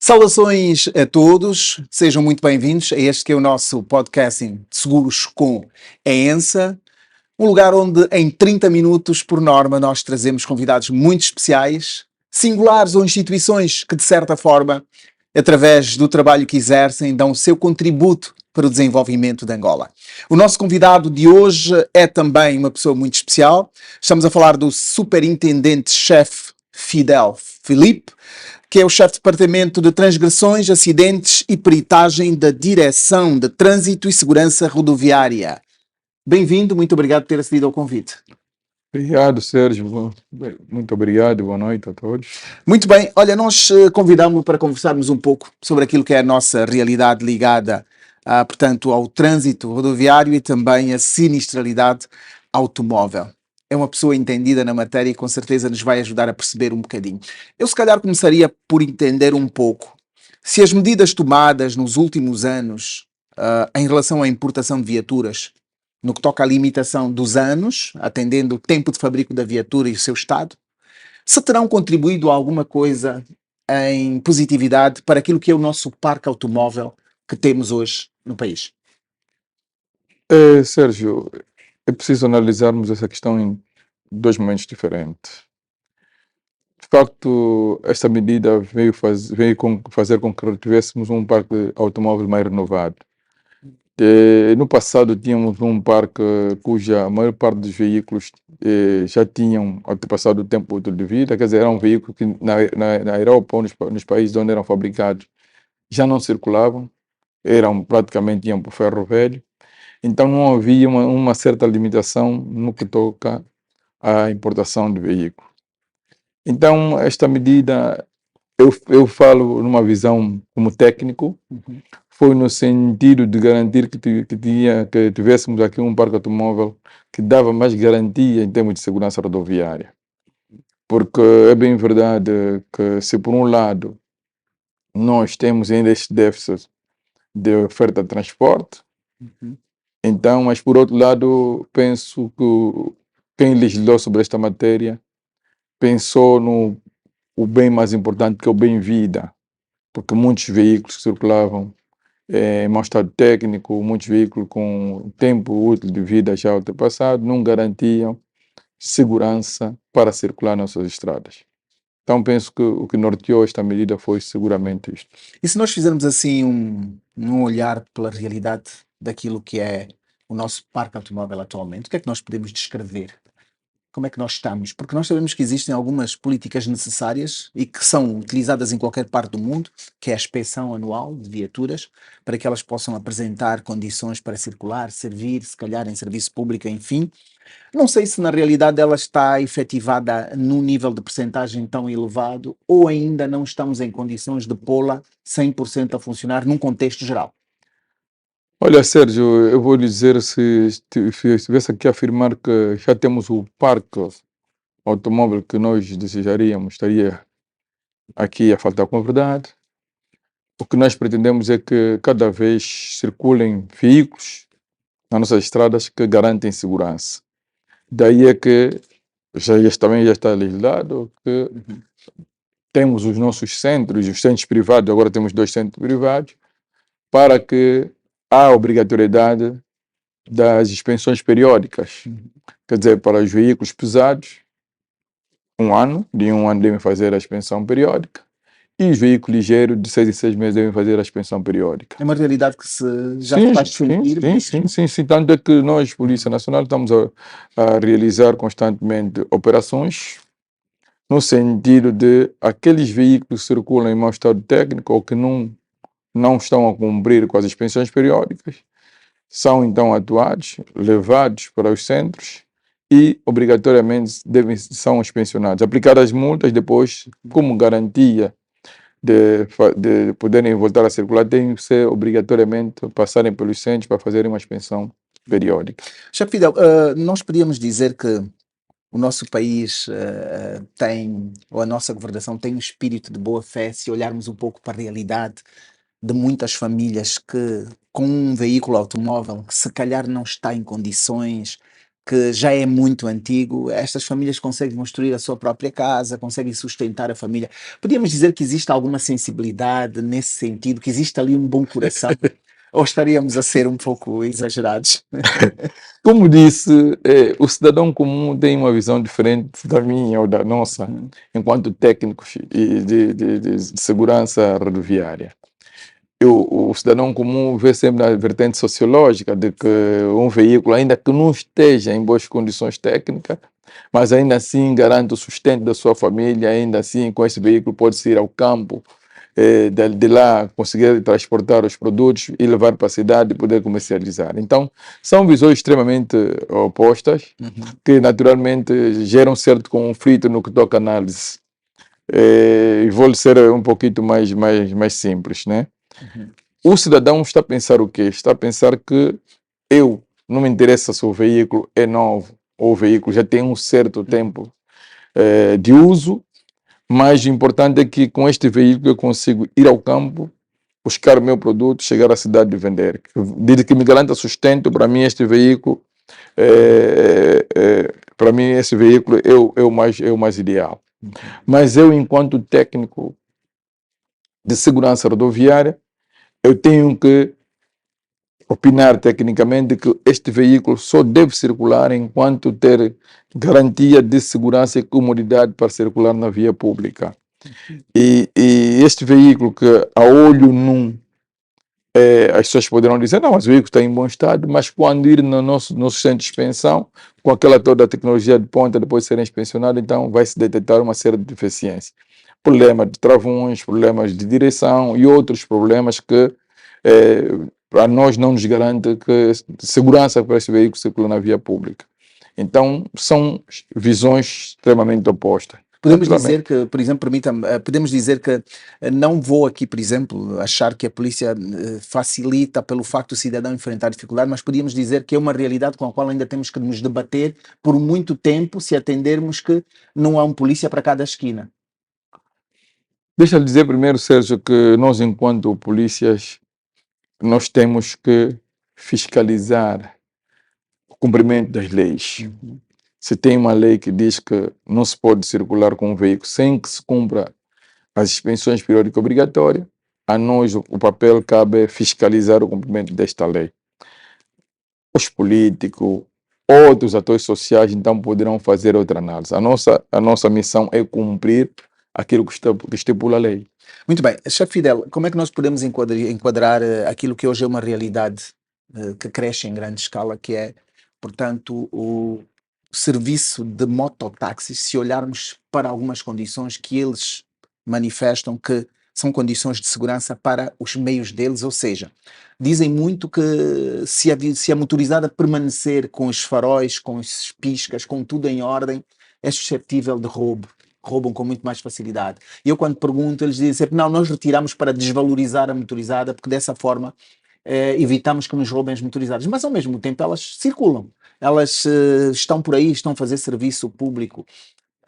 Saudações a todos, sejam muito bem-vindos a este que é o nosso podcasting de seguros com a ENSA, um lugar onde em 30 minutos, por norma, nós trazemos convidados muito especiais, singulares ou instituições que, de certa forma, através do trabalho que exercem, dão o seu contributo para o desenvolvimento de Angola. O nosso convidado de hoje é também uma pessoa muito especial. Estamos a falar do superintendente-chefe Fidel Filipe, que é o chefe de departamento de transgressões, acidentes e peritagem da Direção de Trânsito e Segurança Rodoviária. Bem-vindo, muito obrigado por ter acedido ao convite. Obrigado, Sérgio. Muito obrigado, boa noite a todos. Muito bem, olha, nós convidámos-lo para conversarmos um pouco sobre aquilo que é a nossa realidade ligada, portanto, ao trânsito rodoviário e também à sinistralidade automóvel. É uma pessoa entendida na matéria e com certeza nos vai ajudar a perceber um bocadinho. Eu se calhar começaria por entender um pouco se as medidas tomadas nos últimos anos em relação à importação de viaturas, no que toca à limitação dos anos, atendendo o tempo de fabrico da viatura e o seu estado, se terão contribuído a alguma coisa em positividade para aquilo que é o nosso parque automóvel que temos hoje no país. Sérgio, é preciso analisarmos essa questão em dois momentos diferentes. De facto, esta medida veio fazer com que tivéssemos um parque automóvel mais renovado. No passado tínhamos um parque cuja maior parte dos veículos já tinham ultrapassado o tempo útil de vida, quer dizer, eram veículos que na Europa ou nos países onde eram fabricados já não circulavam, praticamente iam para o ferro velho. Então não havia uma certa limitação no que toca à importação de veículos. Então esta medida, eu falo numa visão como técnico, foi no sentido de garantir que tivéssemos aqui um parque automóvel que dava mais garantia em termos de segurança rodoviária. Porque é bem verdade que se por um lado nós temos ainda este déficit de oferta de transporte, então, mas por outro lado, penso que quem legislou sobre esta matéria pensou no o bem mais importante, que é o bem-vida, porque muitos veículos que circulavam em mau estado técnico, muitos veículos com tempo útil de vida já ultrapassado, não garantiam segurança para circular nas suas estradas. Então, penso que o que norteou esta medida foi seguramente isto. E se nós fizermos assim um olhar pela realidade daquilo que é o nosso parque automóvel atualmente, o que é que nós podemos descrever? Como é que nós estamos? Porque nós sabemos que existem algumas políticas necessárias e que são utilizadas em qualquer parte do mundo, que é a inspeção anual de viaturas, para que elas possam apresentar condições para circular, servir, se calhar em serviço público, enfim. Não sei se na realidade ela está efetivada num nível de percentagem tão elevado ou ainda não estamos em condições de pô-la 100% a funcionar num contexto geral. Olha, Sérgio, eu vou lhe dizer, se estivesse aqui a afirmar que já temos o parque automóvel que nós desejaríamos, estaria aqui a faltar com a verdade. O que nós pretendemos é que cada vez circulem veículos nas nossas estradas que garantem segurança. Daí é que também já está legislado que temos os nossos centros, os centros privados, agora temos 2 centros privados, para que há obrigatoriedade das inspeções periódicas. Quer dizer, para os veículos pesados, de um ano devem fazer a inspeção periódica, e os veículos ligeiros, de 6 em 6 meses, devem fazer a inspeção periódica. É uma realidade que já se faz sentir. Sim. Tanto é que nós, Polícia Nacional, estamos a realizar constantemente operações no sentido de aqueles veículos que circulam em mau estado técnico ou que não estão a cumprir com as inspeções periódicas, são então atuados, levados para os centros e obrigatoriamente são inspecionados. Aplicadas as multas, depois, como garantia de poderem voltar a circular, tem que ser obrigatoriamente passarem pelos centros para fazerem uma inspeção periódica. Chefe Fidel, nós podíamos dizer que o nosso país ou a nossa governação tem um espírito de boa fé, se olharmos um pouco para a realidade de muitas famílias que, com um veículo automóvel, que se calhar não está em condições que já é muito antigo, estas famílias conseguem construir a sua própria casa, conseguem sustentar a família. Podíamos dizer que existe alguma sensibilidade nesse sentido, que existe ali um bom coração, ou estaríamos a ser um pouco exagerados? Como disse, o cidadão comum tem uma visão diferente da minha ou da nossa, Uhum. enquanto técnicos de segurança rodoviária. O cidadão comum vê sempre a vertente sociológica de que um veículo, ainda que não esteja em boas condições técnicas, mas ainda assim garante o sustento da sua família, ainda assim com esse veículo pode-se ir ao campo, de lá conseguir transportar os produtos e levar para a cidade e poder comercializar. Então, são visões extremamente opostas, Uhum. que naturalmente geram certo conflito no que toca à análise. E vou ser um pouquinho mais simples, né? Uhum. O cidadão está a pensar o quê? Está a pensar que não me interessa se o veículo é novo ou o veículo já tem um certo tempo de uso, mas o importante é que com este veículo eu consigo ir ao campo, buscar o meu produto, chegar à cidade e vender. Desde que me garanta sustento, para mim este veículo, para mim esse veículo é o mais ideal. Uhum. Mas eu, enquanto técnico de segurança rodoviária, eu tenho que opinar tecnicamente que este veículo só deve circular enquanto ter garantia de segurança e comodidade para circular na via pública. E este veículo que a olho nu as pessoas poderão dizer, não, mas o veículo está em bom estado, mas quando ir no nosso centro de inspeção, com aquela toda a tecnologia de ponta, depois de ser inspecionado, então vai se detectar uma série de deficiências. Problemas de travões, problemas de direção e outros problemas que para nós não nos garante que segurança para esse veículo circular na via pública. Então, são visões extremamente opostas. Podemos Naturalmente. dizer que, por exemplo, permita-me, podemos dizer que não vou aqui, por exemplo, achar que a polícia facilita pelo facto do cidadão enfrentar dificuldade, mas podíamos dizer que é uma realidade com a qual ainda temos que nos debater por muito tempo se atendermos que não há um polícia para cada esquina. Deixa eu dizer primeiro, Sérgio, que nós, enquanto polícias, nós temos que fiscalizar o cumprimento das leis. Uhum. Se tem uma lei que diz que não se pode circular com um veículo sem que se cumpra as inspeções periódicas obrigatórias, a nós o papel cabe fiscalizar o cumprimento desta lei. Os políticos, outros atores sociais, então, poderão fazer outra análise. A nossa missão é cumprir aquilo que estipula a lei. Muito bem. Chefe Fidel, como é que nós podemos enquadrar aquilo que hoje é uma realidade que cresce em grande escala, que é, portanto, o serviço de mototáxis, se olharmos para algumas condições que eles manifestam que são condições de segurança para os meios deles, ou seja, dizem muito que se a motorizada permanecer com os faróis, com os piscas, com tudo em ordem, é suscetível de roubo. Roubam com muito mais facilidade. E eu, quando pergunto, eles dizem sempre: não, nós retiramos para desvalorizar a motorizada, porque dessa forma evitamos que nos roubem as motorizadas. Mas, ao mesmo tempo, elas circulam, elas estão por aí, estão a fazer serviço público.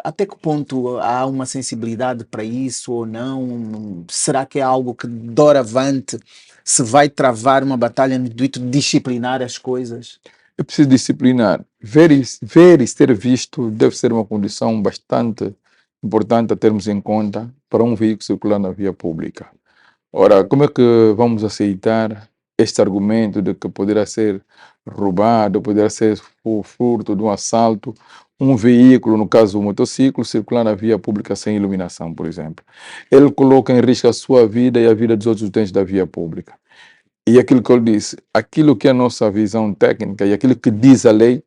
Até que ponto há uma sensibilidade para isso ou não? Será que é algo que, doravante, se vai travar uma batalha no intuito de disciplinar as coisas? É preciso disciplinar. Ver e ser visto deve ser uma condição bastante importante a termos em conta para um veículo circular na via pública. Ora, como é que vamos aceitar este argumento de que poderá ser roubado, poderá ser furto de um assalto, um veículo, no caso o motociclo, circular na via pública sem iluminação, por exemplo? Ele coloca em risco a sua vida e a vida dos outros utentes da via pública. E aquilo que eu disse, aquilo que é a nossa visão técnica e aquilo que diz a lei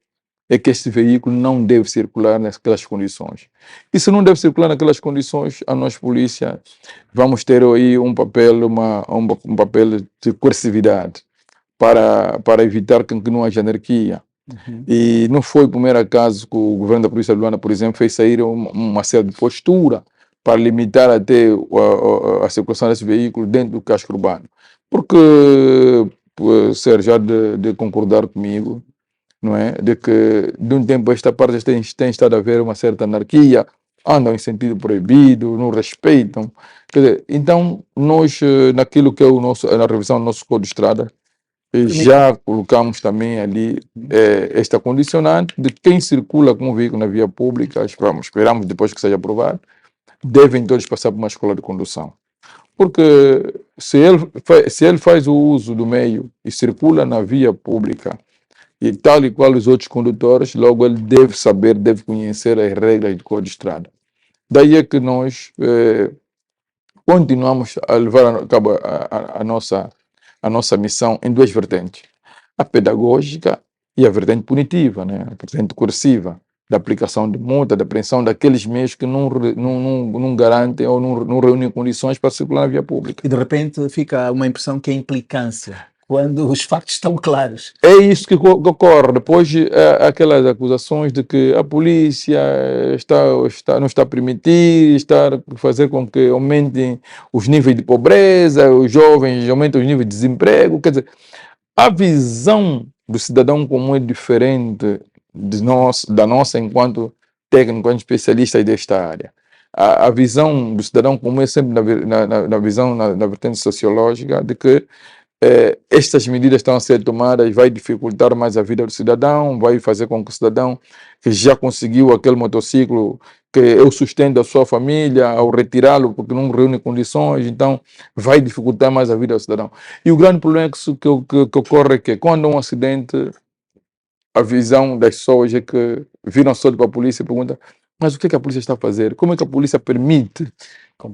é que este veículo não deve circular naquelas condições. E se não deve circular naquelas condições, a nós, polícia, vamos ter aí um papel, um papel de coercividade para evitar que não haja anarquia. Uhum. E não foi o primeiro caso que o governo da Polícia de Luanda, por exemplo, fez sair uma série de postura para limitar até a circulação desse veículo dentro do casco urbano. Porque, Sérgio, já de concordar comigo, não é? De que de um tempo a esta parte tem estado a haver uma certa anarquia, andam em sentido proibido, não respeitam. Quer dizer, então, nós, naquilo que é a revisão do nosso Código de Estrada, E já colocamos também ali esta condicionante de quem circula com o veículo na via pública, esperamos depois que seja aprovado, devem todos passar por uma escola de condução. Porque se ele faz o uso do meio e circula na via pública, e tal e qual os outros condutores, logo ele deve saber, deve conhecer as regras de cor de estrada. Daí é que nós continuamos a levar a cabo a nossa missão em duas vertentes. A pedagógica e a vertente punitiva, né? A vertente coerciva, da aplicação de multa, da apreensão daqueles meios que não garantem ou não reúnem condições para circular na via pública. E de repente fica uma impressão que é implicância, quando os factos estão claros. É isso que ocorre. Depois, aquelas acusações de que a polícia não está a permitir, está a fazer com que aumentem os níveis de pobreza, os jovens aumentem os níveis de desemprego. Quer dizer, a visão do cidadão comum é diferente da nossa enquanto técnico, enquanto especialistas desta área. A visão do cidadão comum é sempre na vertente sociológica de que estas medidas estão a ser tomadas, vai dificultar mais a vida do cidadão, vai fazer com que o cidadão que já conseguiu aquele motociclo, que é o sustento da sua família, ao retirá-lo porque não reúne condições, então vai dificultar mais a vida do cidadão. E o grande problema que ocorre é que quando há um acidente, a visão das pessoas é que viram só para a polícia e perguntam: mas o que é que a polícia está a fazer? Como é que a polícia permite?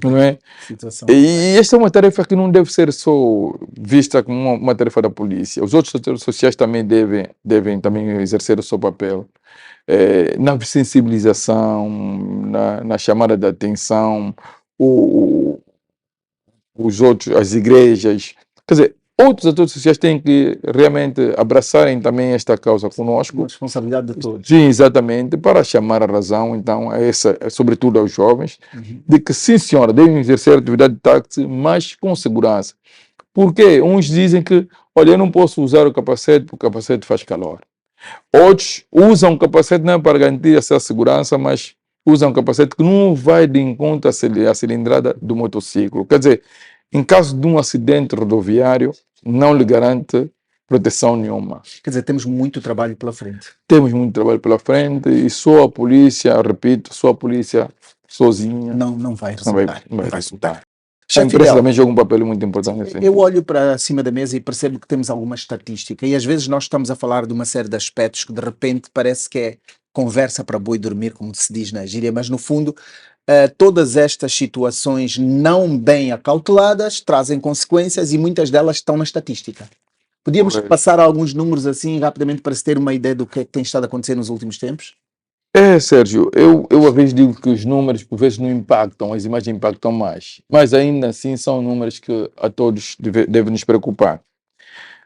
Não é? Situação. E esta é uma tarefa que não deve ser só vista como uma tarefa da polícia. Os outros setores sociais também devem também exercer o seu papel. Na sensibilização, na chamada de atenção, as igrejas. Quer dizer, outros atores sociais têm que realmente abraçarem também esta causa conosco. Uma responsabilidade de todos. Sim, exatamente, para chamar a razão, então, sobretudo aos jovens, de que, sim, senhora, devem exercer a atividade de táxi, mas com segurança. Porque uns dizem que, olha, eu não posso usar o capacete porque o capacete faz calor. Outros usam o capacete não para garantir essa segurança, mas usam um capacete que não vai de encontro à cilindrada do motociclo. Quer dizer, em caso de um acidente rodoviário, não lhe garante proteção nenhuma. Quer dizer, temos muito trabalho pela frente. Temos muito trabalho pela frente e só a polícia, repito, só a polícia sozinha não vai resultar. Não vai resultar. A Chefe imprensa Fidel, também joga um papel muito importante nesse eu olho para cima da mesa e percebo que temos alguma estatística e às vezes nós estamos a falar de uma série de aspectos que de repente parece que é conversa para boi dormir, como se diz na gíria, mas no fundo todas estas situações não bem acauteladas trazem consequências e muitas delas estão na estatística. Podíamos Correto. passar alguns números assim rapidamente para se ter uma ideia do que é que tem estado a acontecer nos últimos tempos? Sérgio, eu às vezes digo que os números por vezes não impactam, as imagens impactam mais, mas ainda assim são números que a todos devem nos preocupar.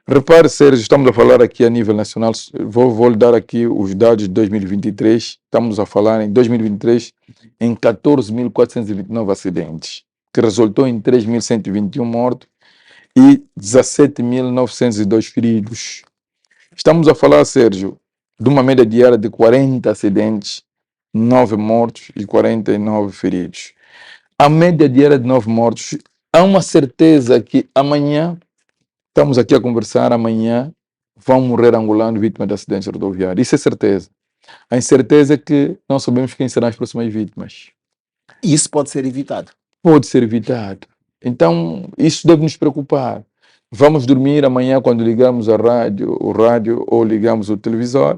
Repare, Sérgio, estamos a falar aqui a nível nacional, vou lhe dar aqui os dados de 2023, estamos a falar em 2023 em 14.429 acidentes, que resultou em 3.121 mortos e 17.902 feridos. Estamos a falar, Sérgio, de uma média diária de 40 acidentes, 9 mortos e 49 feridos. A média diária de 9 mortos, há uma certeza que amanhã, estamos aqui a conversar, amanhã vão morrer angolanos vítimas de acidentes rodoviários. Isso é certeza. A incerteza é que não sabemos quem serão as próximas vítimas. E isso pode ser evitado. Pode ser evitado. Então, isso deve nos preocupar. Vamos dormir amanhã quando ligamos o rádio ou ligamos o televisor,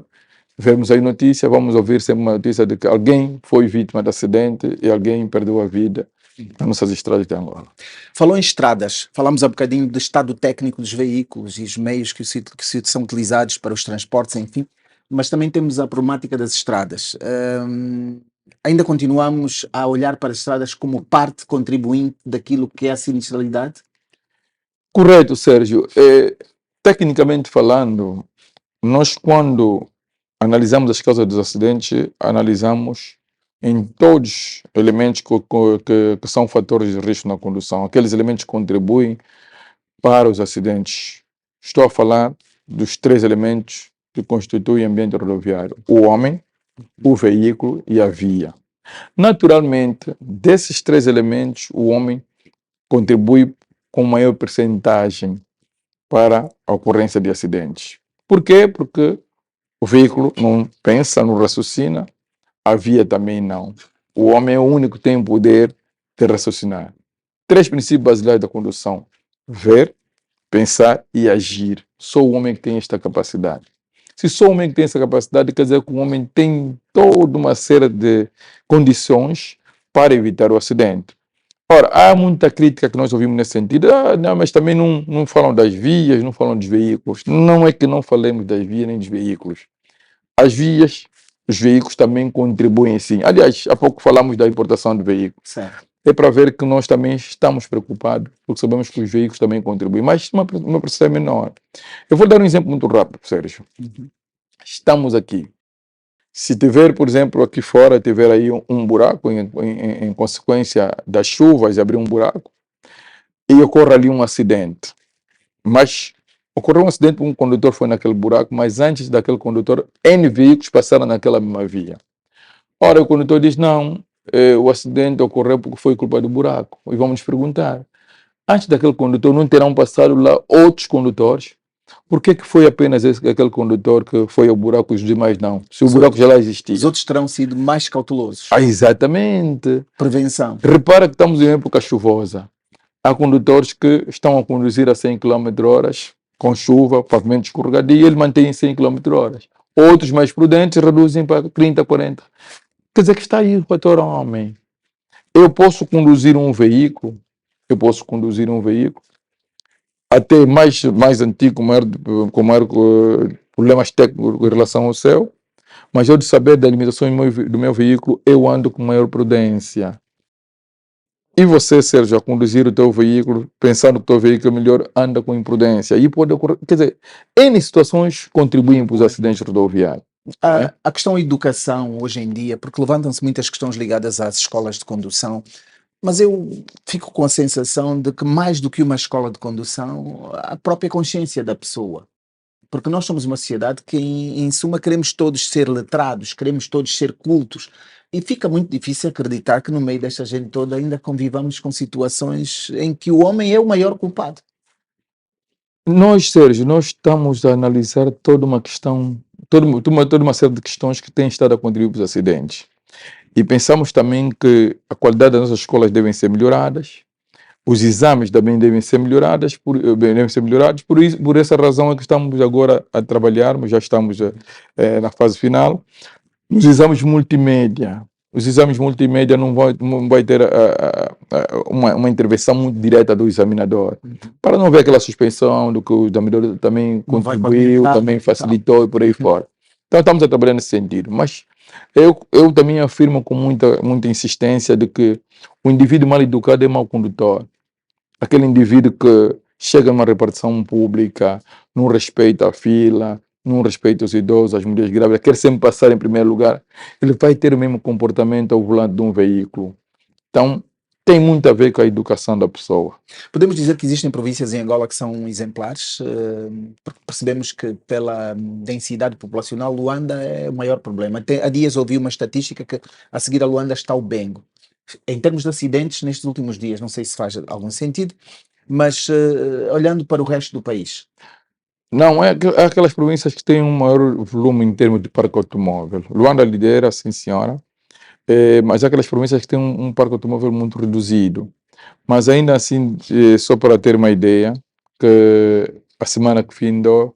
vemos aí notícia, vamos ouvir sempre uma notícia de que alguém foi vítima de acidente e alguém perdeu a vida nas nossas estradas de Angola. Falou em estradas, falamos há bocadinho do estado técnico dos veículos e os meios que são utilizados para os transportes, enfim, mas também temos a problemática das estradas. Ainda continuamos a olhar para as estradas como parte contribuinte daquilo que é a sinistralidade? Correto, Sérgio. Tecnicamente falando, nós quando analisamos as causas dos acidentes, analisamos em todos os elementos que são fatores de risco na condução, aqueles elementos que contribuem para os acidentes. Estou a falar dos 3 elementos que constituem o ambiente rodoviário: o homem, o veículo e a via. Naturalmente, desses 3 elementos, o homem contribui com maior percentagem para a ocorrência de acidentes. Por quê? Porque o veículo não pensa, não raciocina, a via também não. O homem é o único que tem o poder de raciocinar. 3 princípios basilares da condução: ver, pensar e agir. Só o homem que tem esta capacidade. Se só o homem que tem essa capacidade, quer dizer que o homem tem toda uma série de condições para evitar o acidente. Ora, há muita crítica que nós ouvimos nesse sentido. Não, mas também não falam das vias, não falam dos veículos. Não é que não falemos das vias nem dos veículos. As vias, os veículos também contribuem sim. Aliás, há pouco falamos da importação de veículos. Certo. É para ver que nós também estamos preocupados, porque sabemos que os veículos também contribuem, mas uma proporção menor. Eu vou dar um exemplo muito rápido, Sérgio. Estamos aqui. Se tiver, por exemplo, aqui fora, tiver aí um buraco em consequência das chuvas, abrir um buraco, e ocorre ali um acidente. Mas ocorreu um acidente, um condutor foi naquele buraco, mas antes daquele condutor, N veículos passaram naquela mesma via. Ora, o condutor diz, não, o acidente ocorreu porque foi culpa do buraco. E vamos perguntar, antes daquele condutor não terão passado lá outros condutores? Por que foi apenas aquele condutor que foi ao buraco e os demais não? Se o buraco já lá existia. Os outros terão sido mais cautelosos. Exatamente. Prevenção. Repara que estamos em época chuvosa. Há condutores que estão a conduzir a 100 km/h, com chuva, pavimento escorregadio, e ele mantém 100 km/h. Outros mais prudentes reduzem para 30, 40. Quer dizer que está aí o fator homem. Eu posso conduzir um veículo, até mais antigo, com maior problemas técnicos em relação ao céu, mas eu de saber da limitação do meu veículo, eu ando com maior prudência. E você, Sérgio, a conduzir o teu veículo, pensando que o teu veículo é melhor, anda com imprudência. E pode ocorrer, quer dizer, N situações contribuem para os acidentes rodoviários. A questão da educação hoje em dia, porque levantam-se muitas questões ligadas às escolas de condução, mas eu fico com a sensação de que mais do que uma escola de condução, a própria consciência da pessoa. Porque nós somos uma sociedade que, em suma, queremos todos ser letrados, queremos todos ser cultos. E fica muito difícil acreditar que no meio desta gente toda ainda convivamos com situações em que o homem é o maior culpado. Nós, Sérgio, nós estamos a analisar toda uma questão, toda uma série de questões que têm estado a contribuir para os acidentes. E pensamos também que a qualidade das nossas escolas devem ser melhoradas, os exames também devem ser melhorados, por essa razão é que estamos agora a trabalharmos, já estamos na fase final, nos exames multimédia. Os exames multimédia não vai ter uma intervenção muito direta do examinador, para não haver aquela suspensão do que o examinador também contribuiu, também facilitou e por aí fora. Então estamos a trabalhar nesse sentido, mas eu também afirmo com muita insistência de que o indivíduo mal educado é mau condutor. Aquele indivíduo que chega numa repartição pública, não respeita a fila, não respeita os idosos, as mulheres grávidas, quer sempre passar em primeiro lugar, ele vai ter o mesmo comportamento ao volante de um veículo. Então, tem muito a ver com a educação da pessoa. Podemos dizer que existem províncias em Angola que são exemplares, porque percebemos que pela densidade populacional Luanda é o maior problema. Até há dias ouvi uma estatística que a seguir a Luanda está o Bengo. Em termos de acidentes nestes últimos dias, não sei se faz algum sentido, mas olhando para o resto do país. Não, é aquelas províncias que têm um maior volume em termos de parque automóvel. Luanda lidera, sim senhora, mas há aquelas províncias que têm um parque automóvel muito reduzido. Mas ainda assim, só para ter uma ideia, que a semana que findou,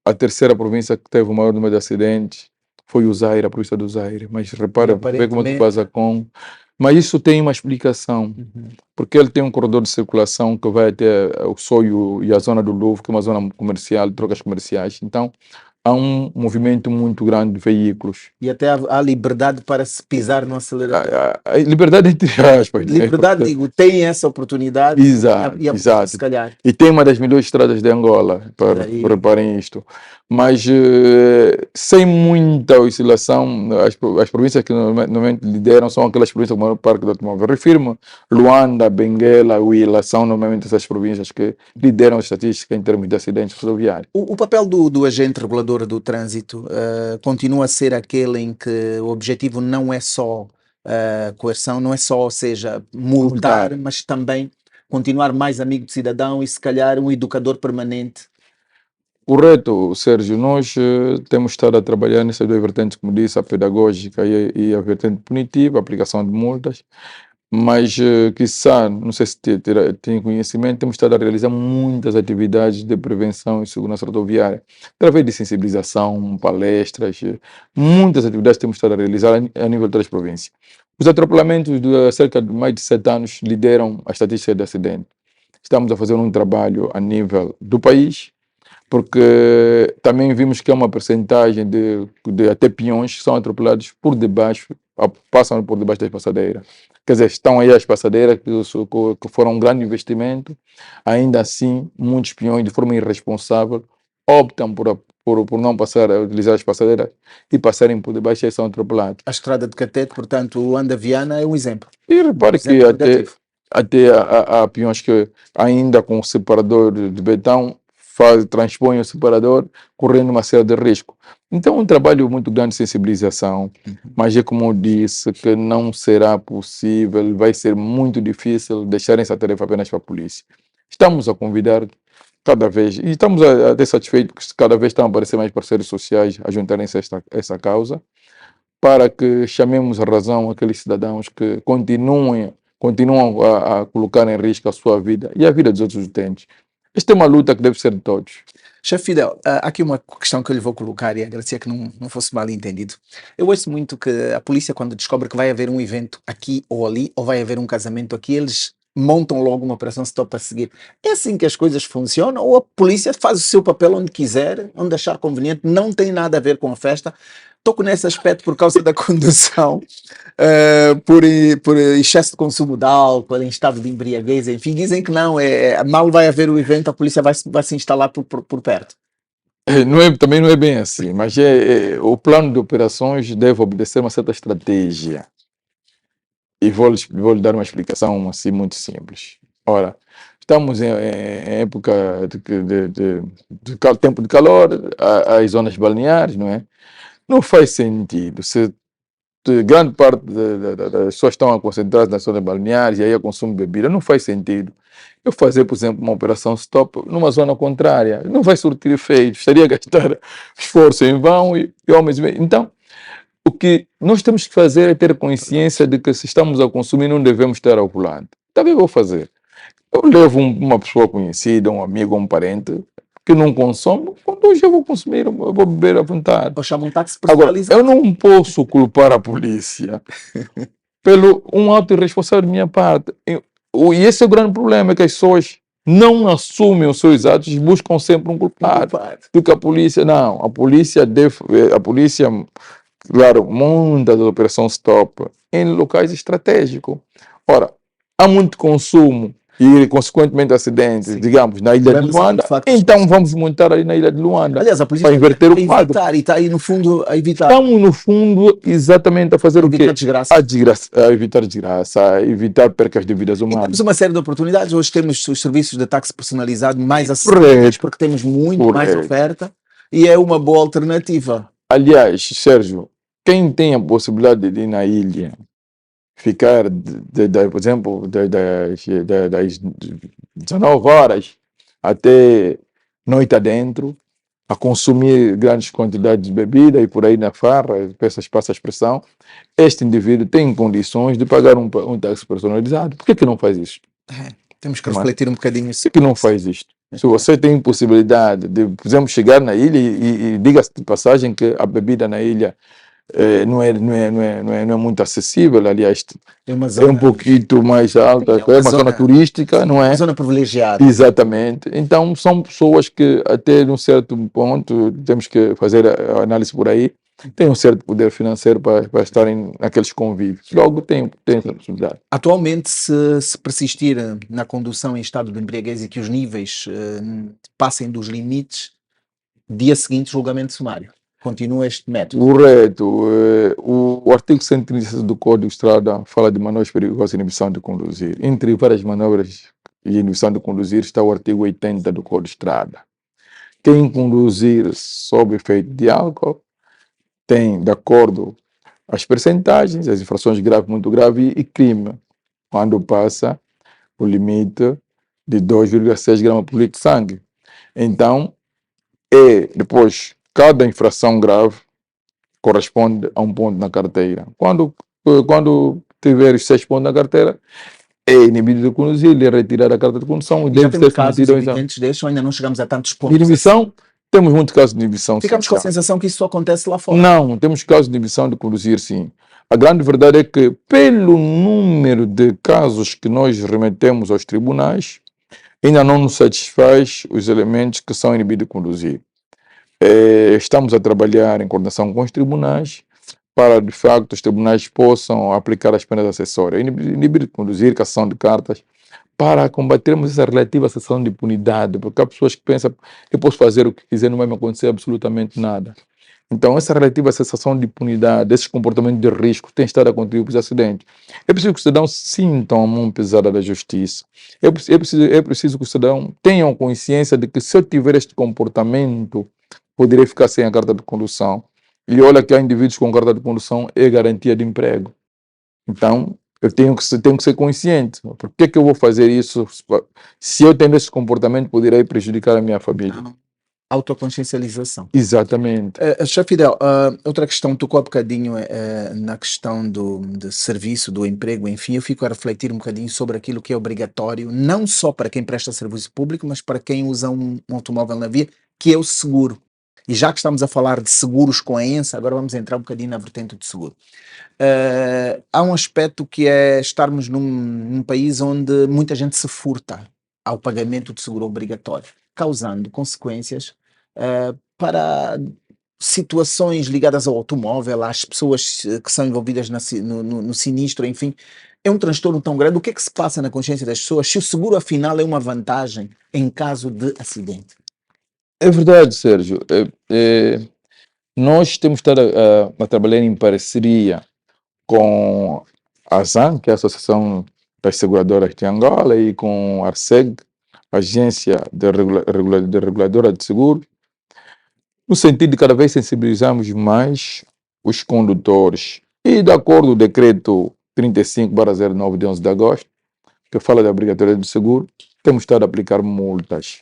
a terceira província que teve o maior número de acidentes foi o Zaire, a província do Zaire. Mas repara, vê como é que passa com... Mas isso tem uma explicação, porque ele tem um corredor de circulação que vai até o Soio e a zona do Louvre, que é uma zona comercial, de trocas comerciais. Então, há um movimento muito grande de veículos. E até há liberdade para se pisar no acelerador. A liberdade entre aspas. Liberdade, digo, tem essa oportunidade. Exato, exato. Se calhar. E tem uma das melhores estradas de Angola, reparem isto. Mas sem muita oscilação, as províncias que normalmente lideram são aquelas províncias com o maior parque de automóvel. Refiro-me, Luanda, Benguela, Huila, são normalmente essas províncias que lideram a estatística em termos de acidentes rodoviários. O papel do agente regulador do trânsito continua a ser aquele em que o objetivo não é só coerção, não é só, ou seja, multar, mas também continuar mais amigo do cidadão e se calhar um educador permanente. Correto, Sérgio. Nós temos estado a trabalhar nessas duas vertentes, como disse, a pedagógica e a vertente punitiva, a aplicação de multas. Mas, quiçá, não sei se tem conhecimento, temos estado a realizar muitas atividades de prevenção e segurança rodoviária, através de sensibilização, palestras, muitas atividades temos estado a realizar a nível de todas as províncias. Os atropelamentos há cerca de mais de 7 anos lideram a estatística de acidente. Estamos a fazer um trabalho a nível do país, porque também vimos que há uma percentagem de até peões que são atropelados por debaixo, passam por debaixo das passadeiras. Quer dizer, estão aí as passadeiras que foram um grande investimento, ainda assim, muitos peões, de forma irresponsável, optam por não passar a utilizar as passadeiras e passarem por debaixo e são atropelados. A estrada de Catete, portanto, o Anda Viana é um exemplo. E repare que Exemplo negativo. até há peões que ainda com o separador de betão transpõem o separador, correndo uma série de risco. Então, um trabalho muito grande de sensibilização, mas é como eu disse, que não será possível, vai ser muito difícil deixar essa tarefa apenas para a polícia. Estamos a convidar cada vez, e estamos até satisfeitos que cada vez estão a aparecer mais parceiros sociais a juntarem-se a essa causa, para que chamemos a razão aqueles cidadãos que continuam a colocar em risco a sua vida e a vida dos outros utentes. Esta é uma luta que deve ser de todos. Chefe Fidel, há aqui uma questão que eu lhe vou colocar e agradecer que não fosse mal entendido. Eu ouço muito que a polícia, quando descobre que vai haver um evento aqui ou ali, ou vai haver um casamento aqui, eles montam logo uma operação stop a seguir. É assim que as coisas funcionam? Ou a polícia faz o seu papel onde quiser, onde achar conveniente, não tem nada a ver com a festa? Toco nesse aspecto por causa da condução, por excesso de consumo de álcool, em estado de embriaguez, enfim, dizem que não, mal vai haver o evento, a polícia vai se instalar por perto. Também não é bem assim, mas o plano de operações deve obedecer uma certa estratégia. E vou lhe dar uma explicação assim muito simples. Ora, estamos em época de tempo de calor, as zonas balneares, não é? Não faz sentido. Se grande parte das pessoas estão a concentrar nas zonas balneares e aí a consumo de bebida, não faz sentido eu fazer, por exemplo, uma operação stop numa zona contrária. Não vai surtir efeito, estaria a gastar esforço em vão e homens. Então, o que nós temos que fazer é ter consciência de que se estamos a consumir não devemos estar ao volante. Também vou fazer. Eu levo uma pessoa conhecida, um amigo, um parente, que não consome, quando hoje eu vou consumir, eu vou beber à vontade. Ou chama um táxi Agora, personalizado. eu não posso culpar a polícia pelo um ato irresponsável de minha parte. E esse é o grande problema, é que as pessoas não assumem os seus atos e buscam sempre um culpado. Do que a polícia, não. A polícia, claro, monta a operação stop em locais estratégicos. Ora, há muito consumo e, consequentemente, acidentes, Sim. digamos, na ilha de Luanda, então vamos montar ali na ilha de Luanda. Aliás, a polícia para inverter o quadro. evitar, e está aí no fundo a evitar. Estamos, no fundo, exatamente a fazer o quê? Desgraça. A evitar desgraça, a evitar percas de vidas E humanas. temos uma série de oportunidades. Hoje temos os serviços de táxi personalizado mais acessíveis, porque temos muito mais oferta e é uma boa alternativa. Aliás, Sérgio, quem tem a possibilidade de ir na ilha, ficar, por exemplo, das 19 horas até noite adentro, a consumir grandes quantidades de bebida e por aí na farra, passa a expressão, este indivíduo tem condições de pagar um táxi personalizado. Por que não faz isto? Temos que refletir um bocadinho. Por que não faz isto? Se você tem possibilidade de, por exemplo, chegar na ilha e diga-se de passagem que a bebida na ilha não é muito acessível, aliás, é um pouquinho mais alta, é uma zona turística, não é? Uma zona privilegiada. Exatamente. Então, são pessoas que, até num certo ponto, temos que fazer a análise por aí, têm um certo poder financeiro para estarem naqueles convívios. Logo, tem essa possibilidade. Atualmente, se persistir na condução em estado de embriaguez e que os níveis passem dos limites, dia seguinte, julgamento sumário. Continua este método. Correto. O artigo 137 do Código de Estrada fala de manobras perigosas e inibição de conduzir. Entre várias manobras e inibição de conduzir está o artigo 80 do Código de Estrada. Quem conduzir sob efeito de álcool tem, de acordo as percentagens, as infrações graves, muito graves e crime, quando passa o limite de 2,6 gramas por litro de sangue. Então, depois, cada infração grave corresponde a um ponto na carteira. Quando tiver os 6 pontos na carteira, é inibido de conduzir, ele é retirado da carta de condução e E já deve ser temos casos submetido ao exame. evidentes destes, ou ainda não chegamos a tantos De pontos assim? inibição, temos muitos casos de inibição. Ficamos sim, com a já. sensação que isso só acontece lá fora. Não, temos casos de inibição de conduzir, sim. A grande verdade é que, pelo número de casos que nós remetemos aos tribunais, ainda não nos satisfaz os elementos que são inibidos de conduzir. Estamos a trabalhar em coordenação com os tribunais para, de facto, os tribunais possam aplicar as penas acessórias, inibir de conduzir, cassação de cartas, para combatermos essa relativa sensação de impunidade, porque há pessoas que pensam que eu posso fazer o que quiser, não vai me acontecer absolutamente nada. Então, essa relativa sensação de impunidade, esses comportamentos de risco, tem estado a contribuir para os acidentes. É preciso que o cidadão sinta a mão pesada da justiça. É preciso que o cidadão tenha consciência de que, se eu tiver este comportamento, poderei ficar sem a carta de condução. E olha que há indivíduos com carta de condução é garantia de emprego. Então, eu tenho que ser consciente. Por que eu vou fazer isso? Se eu tenho esse comportamento, poderei prejudicar a minha família. Autoconsciencialização. Exatamente. Chefe Fidel, outra questão, tocou há bocadinho na questão de serviço, do emprego, enfim, eu fico a refletir um bocadinho sobre aquilo que é obrigatório, não só para quem presta serviço público, mas para quem usa um automóvel na via, que é o seguro. E já que estamos a falar de seguros com a ENSA, agora vamos entrar um bocadinho na vertente do seguro. Há um aspecto que é estarmos num país onde muita gente se furta ao pagamento de seguro obrigatório, causando consequências para situações ligadas ao automóvel, às pessoas que são envolvidas no sinistro, enfim. É um transtorno tão grande. O que é que se passa na consciência das pessoas se o seguro, afinal, é uma vantagem em caso de acidente? É verdade, Sérgio. Nós temos estado a trabalhar em parceria com a ASAN, que é a Associação das Seguradoras de Angola, e com a ARSEG, Agência de Reguladora de Seguro, no sentido de cada vez sensibilizarmos mais os condutores. E, de acordo com o decreto 35/09 de 11 de agosto, que fala da obrigatoriedade do seguro, temos estado a aplicar multas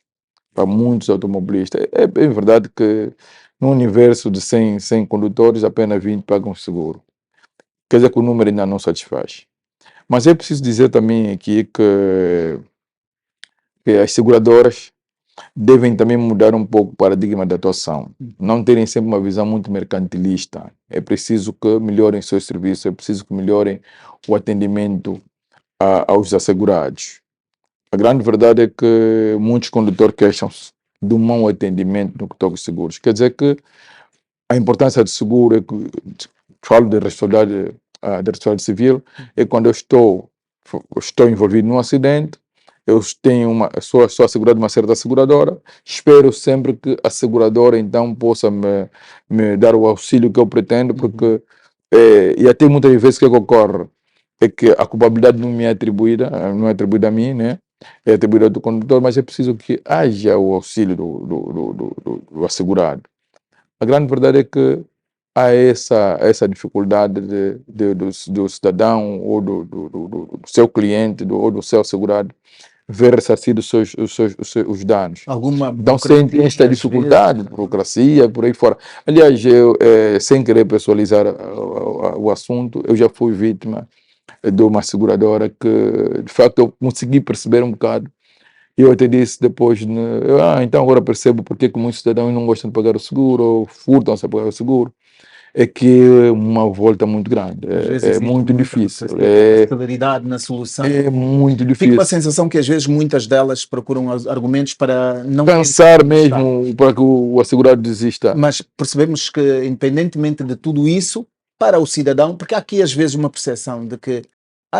para muitos automobilistas. É verdade que no universo de 100 condutores, apenas 20 pagam seguro. Quer dizer que o número ainda não satisfaz. Mas é preciso dizer também aqui que as seguradoras devem também mudar um pouco o paradigma da atuação. Não terem sempre uma visão muito mercantilista. É preciso que melhorem seus serviços, é preciso que melhorem o atendimento aos assegurados. A grande verdade é que muitos condutores queixam-se do mau atendimento no que toca aos seguros. Quer dizer que a importância do seguro, falo de responsabilidade civil, é quando eu estou envolvido num acidente, eu sou assegurado de uma certa seguradora, espero sempre que a seguradora então possa me dar o auxílio que eu pretendo, porque e até muitas vezes o que ocorre é que a culpabilidade não me é atribuída, não é atribuída a mim, né? É atribuída ao condutor, mas é preciso que haja o auxílio do assegurado. A grande verdade é que há essa dificuldade do cidadão ou do seu cliente ou do seu segurado ver ressarcido os danos. Então, sentem esta dificuldade, burocracia, por aí fora. Aliás, eu, sem querer pessoalizar o assunto, eu já fui vítima de uma seguradora que, de facto, eu consegui perceber um bocado. E eu até disse depois, então agora percebo porque que muitos cidadãos não gostam de pagar o seguro, ou furtam-se a pagar o seguro. É que é uma volta muito grande, é muito difícil. Celeridade na solução. É muito difícil. Fico com a sensação que às vezes muitas delas procuram argumentos para não cansar mesmo para que o assegurado desista. Mas percebemos que, independentemente de tudo isso, para o cidadão, porque há aqui às vezes uma percepção de que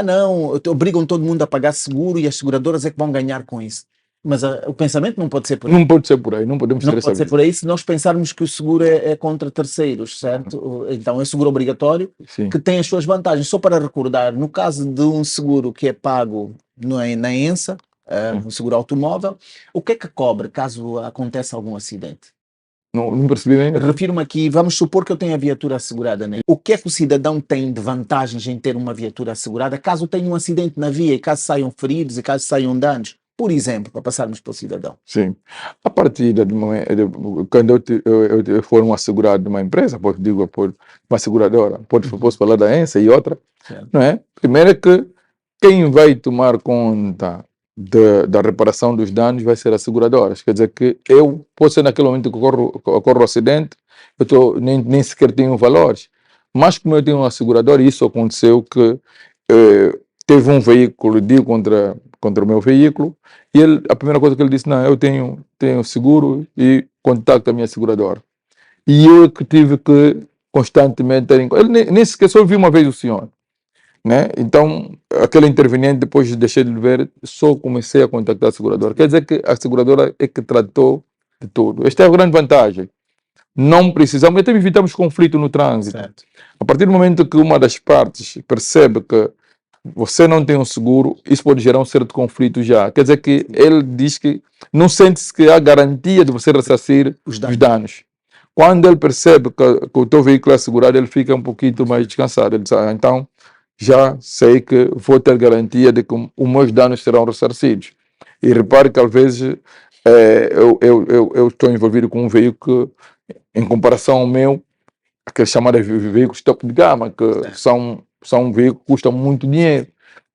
não, obrigam todo mundo a pagar seguro e as seguradoras é que vão ganhar com isso. Mas o pensamento não pode ser por aí. Não pode ser por aí, não podemos ter essa visão. Não pode ser por aí se nós pensarmos que o seguro é contra terceiros, certo? Então é seguro obrigatório, sim, que tem as suas vantagens. Só para recordar, no caso de um seguro que é pago na ENSA, um seguro automóvel, o que é que cobre caso aconteça algum acidente? Não percebi bem. Refiro-me aqui, vamos supor que eu tenho a viatura assegurada, né? O que é que o cidadão tem de vantagens em ter uma viatura assegurada caso tenha um acidente na via e caso saiam feridos e caso saiam danos? Por exemplo, para passarmos para o cidadão. Sim. A partir de quando eu for um assegurado de uma empresa, digo por uma seguradora, posso falar da ENSA e outra, Certo. não é? Primeiro é que quem vai tomar conta da reparação dos danos vai ser a seguradora. Quer dizer que eu, pode ser naquele momento que ocorre o acidente, nem sequer tenho valores. Mas como eu tenho uma seguradora, isso aconteceu que teve um veículo contra o meu veículo e a primeira coisa que ele disse, não, eu tenho seguro e contacto a minha seguradora. E eu que tive que constantemente ter ele nem sequer só vi uma vez o senhor. Né? Então, aquele interveniente, depois de deixar de ver, só comecei a contactar a seguradora. Quer dizer que a seguradora é que tratou de tudo. Esta é a grande vantagem. Não precisamos, até evitamos conflito no trânsito. Certo. A partir do momento que uma das partes percebe que você não tem um seguro, isso pode gerar um certo conflito já. Quer dizer que ele diz que não sente-se que há garantia de você ressarcir os danos. Quando ele percebe que o teu veículo é assegurado, ele fica um pouquinho mais descansado. Ele diz, então, já sei que vou ter garantia de que os meus danos serão ressarcidos. E repare que às vezes eu estou envolvido com um veículo que, em comparação ao meu, aqueles chamados veículos top de gama, que são veículos que custam muito dinheiro.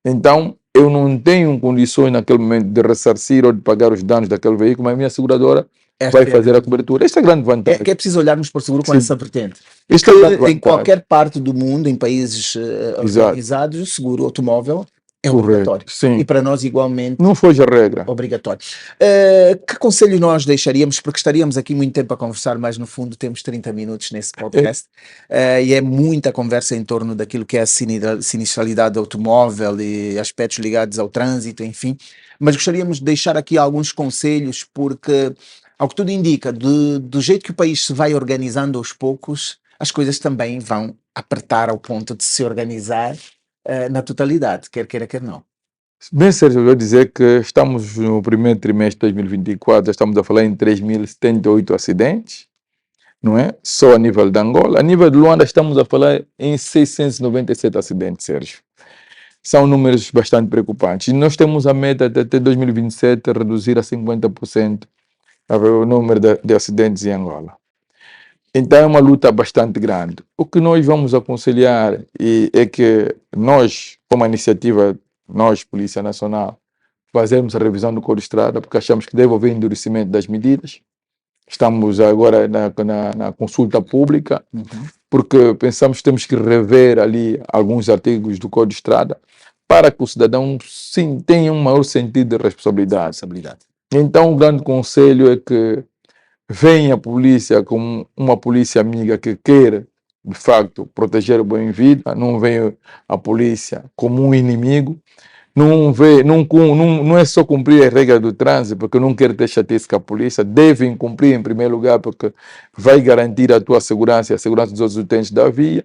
Então, eu não tenho condições naquele momento de ressarcir ou de pagar os danos daquele veículo, mas a minha seguradora vai fazer a cobertura. Esta é a grande vantagem. É que é preciso olharmos para o seguro com essa vertente. Isto em qualquer parte do mundo, em países organizados, o seguro automóvel é obrigatório. Sim. E para nós, igualmente, não foge a regra. Obrigatório. Que conselho nós deixaríamos? Porque estaríamos aqui muito tempo a conversar, mas no fundo temos 30 minutos nesse podcast. E é muita conversa em torno daquilo que é a sinistralidade do automóvel e aspectos ligados ao trânsito, enfim. Mas gostaríamos de deixar aqui alguns conselhos, porque, ao que tudo indica, do jeito que o país se vai organizando aos poucos, as coisas também vão apertar ao ponto de se organizar na totalidade, quer queira, quer não. Bem, Sérgio, eu vou dizer que estamos no primeiro trimestre de 2024, já estamos a falar em 3.078 acidentes, não é? Só a nível de Angola. A nível de Luanda, estamos a falar em 697 acidentes, Sérgio. São números bastante preocupantes. E nós temos a meta de até 2027 reduzir a 50% o número de acidentes em Angola. Então é uma luta bastante grande. O que nós vamos aconselhar é que nós, como iniciativa, nós, Polícia Nacional, fazermos a revisão do Código de Estrada, porque achamos que deve haver endurecimento das medidas. Estamos agora na consulta pública, porque pensamos que temos que rever ali alguns artigos do Código de Estrada para que o cidadão sim tenha um maior sentido de responsabilidade. Então o grande conselho é que venha a polícia como uma polícia amiga que quer, de facto, proteger o bem-vida, não venha a polícia como um inimigo, não é só cumprir as regras do trânsito, porque não quer ter chatice com a polícia, devem cumprir em primeiro lugar, porque vai garantir a tua segurança e a segurança dos outros utentes da via.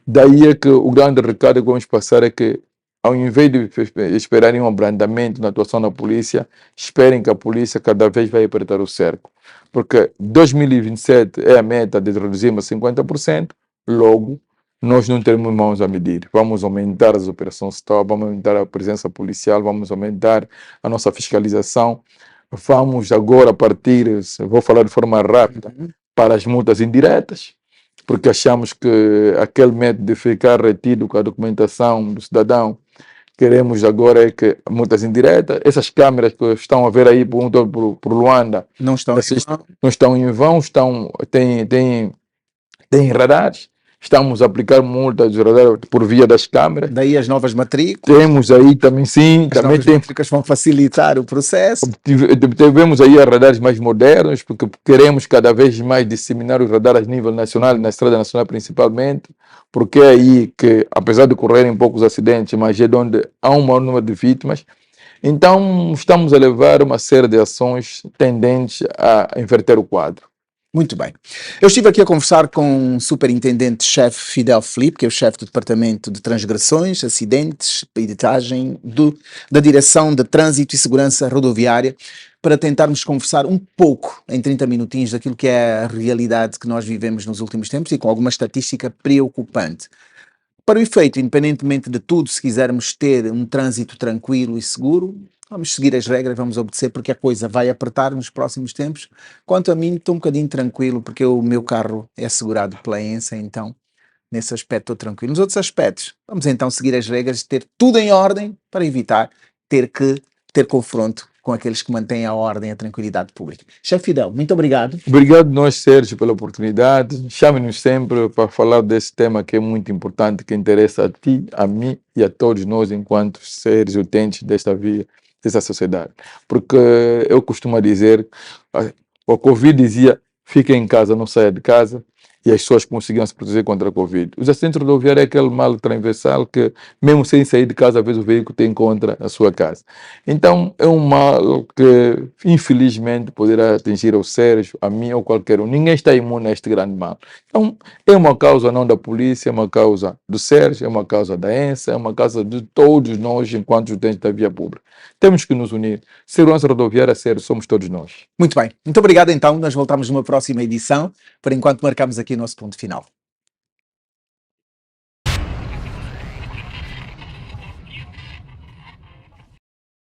Daí é que o grande recado que vamos passar é que, ao invés de esperarem um abrandamento na atuação da polícia, esperem que a polícia cada vez vai apertar o cerco. Porque 2027 é a meta de reduzirmos 50%, logo nós não teremos mãos a medir. Vamos aumentar as operações stop, vamos aumentar a presença policial, vamos aumentar a nossa fiscalização. Vamos agora partir, vou falar de forma rápida, para as multas indiretas, porque achamos que aquele método de ficar retido com a documentação do cidadão, queremos agora é que multas indiretas, essas câmeras que estão a ver aí por Luanda, não estão em vão, têm radares. Estamos a aplicar multas por via das câmeras. Daí as novas matrículas. Temos aí também, sim. As novas matrículas vão facilitar o processo. Tivemos aí radares mais modernos, porque queremos cada vez mais disseminar os radares a nível nacional, na estrada nacional principalmente, porque é aí que, apesar de ocorrerem poucos acidentes, mas é onde há um maior número de vítimas. Então, estamos a levar uma série de ações tendentes a inverter o quadro. Muito bem. Eu estive aqui a conversar com o superintendente-chefe Fidel Filipe, que é o chefe do Departamento de Transgressões, Acidentes, Peditagem da Direção de Trânsito e Segurança Rodoviária. para tentarmos conversar um pouco, em 30 minutinhos, daquilo que é a realidade que nós vivemos nos últimos tempos e com alguma estatística preocupante. Para o efeito, independentemente de tudo, se quisermos ter um trânsito tranquilo e seguro, vamos seguir as regras, vamos obedecer, porque a coisa vai apertar nos próximos tempos. Quanto a mim, estou um bocadinho tranquilo, porque o meu carro é assegurado pela ENSA, então nesse aspecto estou tranquilo. Nos outros aspectos, vamos então seguir as regras, ter tudo em ordem para evitar ter que ter confronto com aqueles que mantêm a ordem e a tranquilidade pública. Chefe Fidel, muito obrigado. Obrigado nós, Sérgio, pela oportunidade. Chame-nos sempre para falar desse tema que é muito importante, que interessa a ti, a mim e a todos nós enquanto seres utentes desta via, dessa sociedade. Porque eu costumo dizer, o Covid dizia, fique em casa, não saia de casa, e as pessoas conseguiam se proteger contra a Covid. Os acidentes rodoviários é aquele mal transversal que, mesmo sem sair de casa, às vezes o veículo te encontra a sua casa. Então, é um mal que, infelizmente, poderá atingir o Sérgio, a mim ou qualquer um. Ninguém está imune a este grande mal. Então, é uma causa não da polícia, é uma causa do Sérgio, é uma causa da ENSA, é uma causa de todos nós, enquanto utentes da via pública. Temos que nos unir. Segurança rodoviária, Sérgio, somos todos nós. Muito bem. Muito obrigado, então. Nós voltamos numa próxima edição. Por enquanto, marcamos aqui o nosso ponto final.